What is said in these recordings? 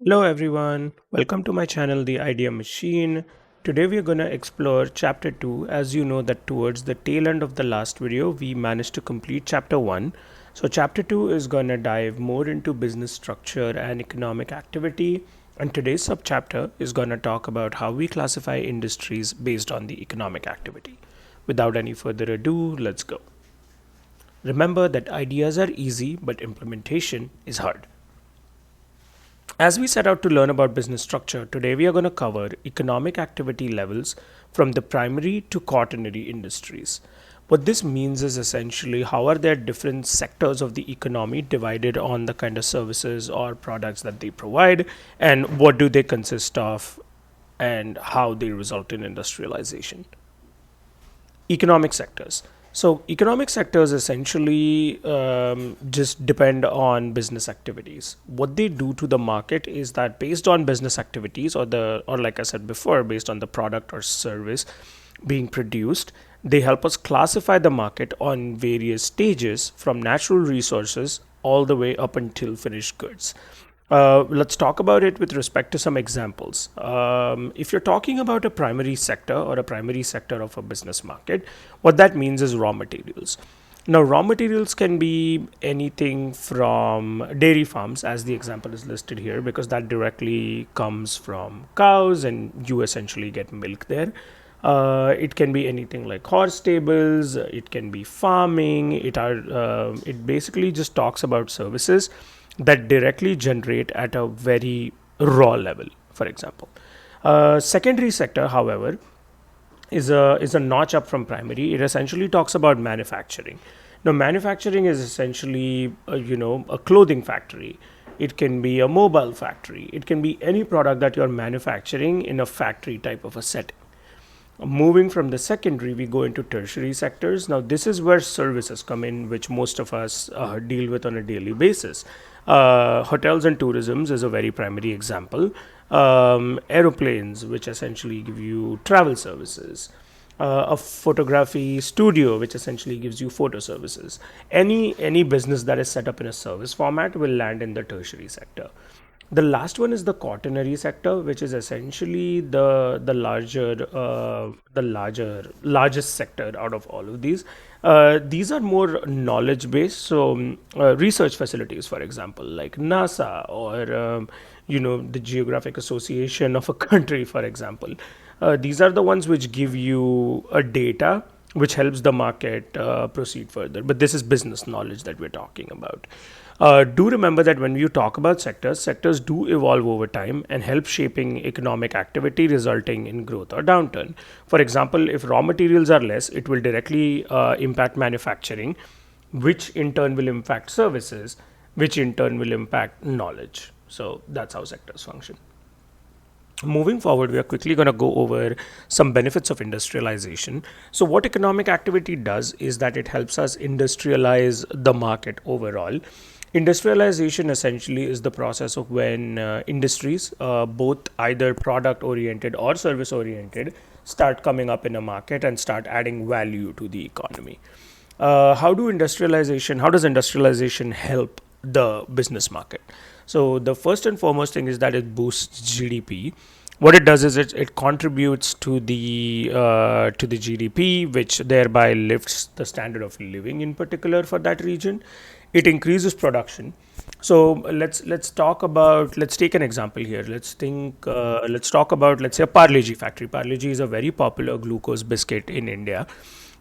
Hello everyone, welcome to my channel The Idea Machine. Today we are going to explore chapter 2. As you know that towards the tail end of the last video we managed to complete chapter 1. So chapter 2 is going to dive more into business structure and economic activity, and today's subchapter is going to talk about how we classify industries based on the economic activity. Without any further ado, let's go. Remember that ideas are easy but implementation is hard. As we set out to learn about business structure, today we are going to cover economic activity levels from the primary to quaternary industries. What this means is essentially how are there different sectors of the economy divided on the kind of services or products that they provide, and what do they consist of, and how they result in industrialization. Economic sectors. So, economic sectors essentially just depend on business activities. What they do to the market is that based on business activities, or like I said before, based on the product or service being produced, they help us classify the market on various stages from natural resources all the way up until finished goods. Let's talk about it with respect to some examples. If you're talking about a primary sector or a primary sector of a business market, what that means is raw materials. Now, raw materials can be anything from dairy farms, as the example is listed here, because that directly comes from cows and you essentially get milk there. It can be anything like horse stables, it can be farming, it basically just talks about services that directly generate at a very raw level, for example. Secondary sector, however, is a notch up from primary. It essentially talks about manufacturing. Now, manufacturing is essentially a clothing factory. It can be a mobile factory. It can be any product that you're manufacturing in a factory type of a setting. Moving from the secondary, we go into tertiary sectors. Now, this is where services come in, which most of us deal with on a daily basis. Hotels and tourisms is a very primary example. Aeroplanes, which essentially give you travel services. A photography studio, which essentially gives you photo services. Any business that is set up in a service format will land in the tertiary sector. The last one is the quaternary sector, which is essentially the largest sector out of all of these. These are more knowledge based, so research facilities, for example, like NASA or the Geographic Association of a country, for example. These are the ones which give you a data which helps the market proceed further. But this is business knowledge that we're talking about. Do remember that when you talk about sectors, sectors do evolve over time and help shaping economic activity, resulting in growth or downturn. For example, if raw materials are less, it will directly impact manufacturing, which in turn will impact services, which in turn will impact knowledge. So that's how sectors function. Moving forward, we are quickly going to go over some benefits of industrialization. So, what economic activity does is that it helps us industrialize the market overall. Industrialization essentially is the process of when industries, both either product oriented or service oriented, start coming up in a market and start adding value to the economy. How does industrialization help the business market? So the first and foremost thing is that it boosts GDP. What it does is it contributes to the GDP, which thereby lifts the standard of living in particular for that region. It increases production. So let's take an example here. Let's talk about, let's say, a Parle G factory. Parle G is a very popular glucose biscuit in India.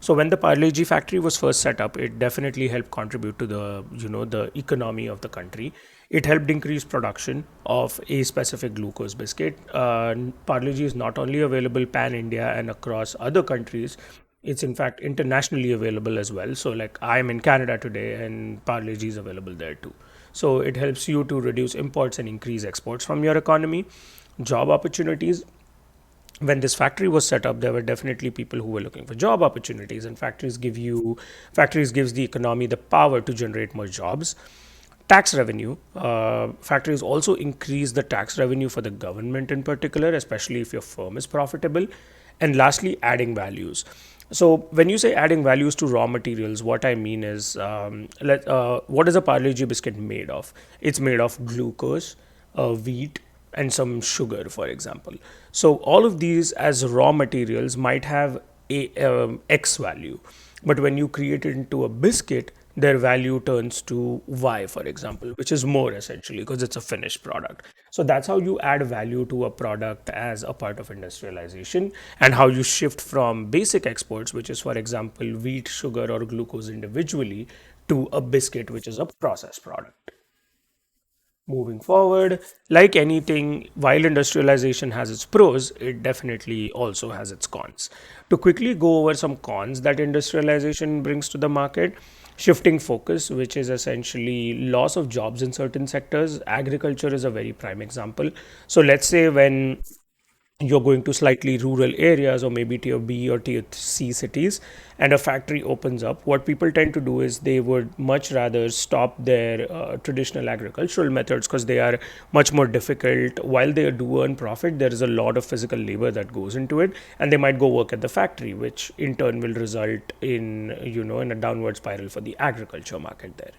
So when the Parle G factory was first set up, it definitely helped contribute to the economy of the country. It helped increase production of a specific glucose biscuit. Parle G is not only available pan India and across other countries, it's in fact internationally available as well. So like I'm in Canada today and Parle G is available there too. So it helps you to reduce imports and increase exports from your economy. Job opportunities. When this factory was set up, there were definitely people who were looking for job opportunities, and factories gives the economy the power to generate more jobs. Tax revenue. Factories also increase the tax revenue for the government in particular, especially if your firm is profitable. And lastly, adding values. So when you say adding values to raw materials, what I mean is, what is a Parle G biscuit made of? It's made of glucose, wheat, and some sugar, for example. So all of these as raw materials might have a X value, but when you create it into a biscuit, their value turns to Y, for example, which is more essentially because it's a finished product. So that's how you add value to a product as a part of industrialization, and how you shift from basic exports, which is, for example, wheat, sugar, or glucose individually, to a biscuit, which is a processed product. Moving forward, like anything, while industrialization has its pros, it definitely also has its cons. To quickly go over some cons that industrialization brings to the market: shifting focus, which is essentially loss of jobs in certain sectors. Agriculture is a very prime example. So let's say when you're going to slightly rural areas, or maybe tier B or tier C cities, and a factory opens up, what people tend to do is they would much rather stop their traditional agricultural methods because they are much more difficult. While they do earn profit, there is a lot of physical labor that goes into it, and they might go work at the factory, which in turn will result in, in a downward spiral for the agriculture market there.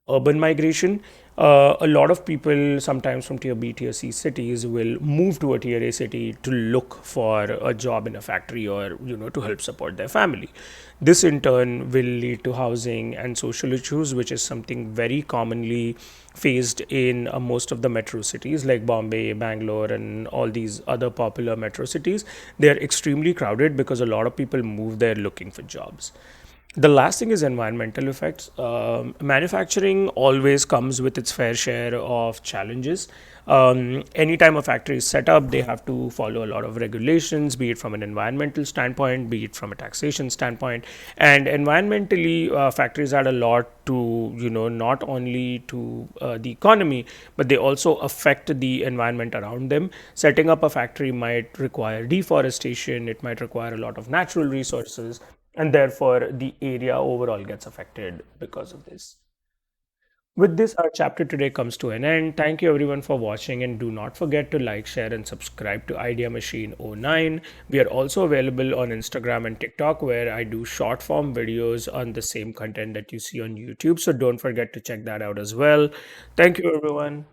Urban migration, a lot of people sometimes from tier B, tier C cities will move to a tier A city to look for a job in a factory, or to help support their family. This in turn will lead to housing and social issues, which is something very commonly faced in most of the metro cities like Bombay, Bangalore, and all these other popular metro cities. They are extremely crowded because a lot of people move there looking for jobs. The last thing is environmental effects. Manufacturing always comes with its fair share of challenges. Anytime a factory is set up, they have to follow a lot of regulations, be it from an environmental standpoint, be it from a taxation standpoint. And environmentally, factories add a lot to, not only to the economy, but they also affect the environment around them. Setting up a factory might require deforestation, it might require a lot of natural resources, and therefore the area overall gets affected because of this. With this, our chapter today comes to an end. Thank you everyone for watching, and do not forget to like, share, and subscribe to Idea Machine '09. We are also available on Instagram and TikTok, where I do short form videos on the same content that you see on YouTube. So don't forget to check that out as well. Thank you, everyone.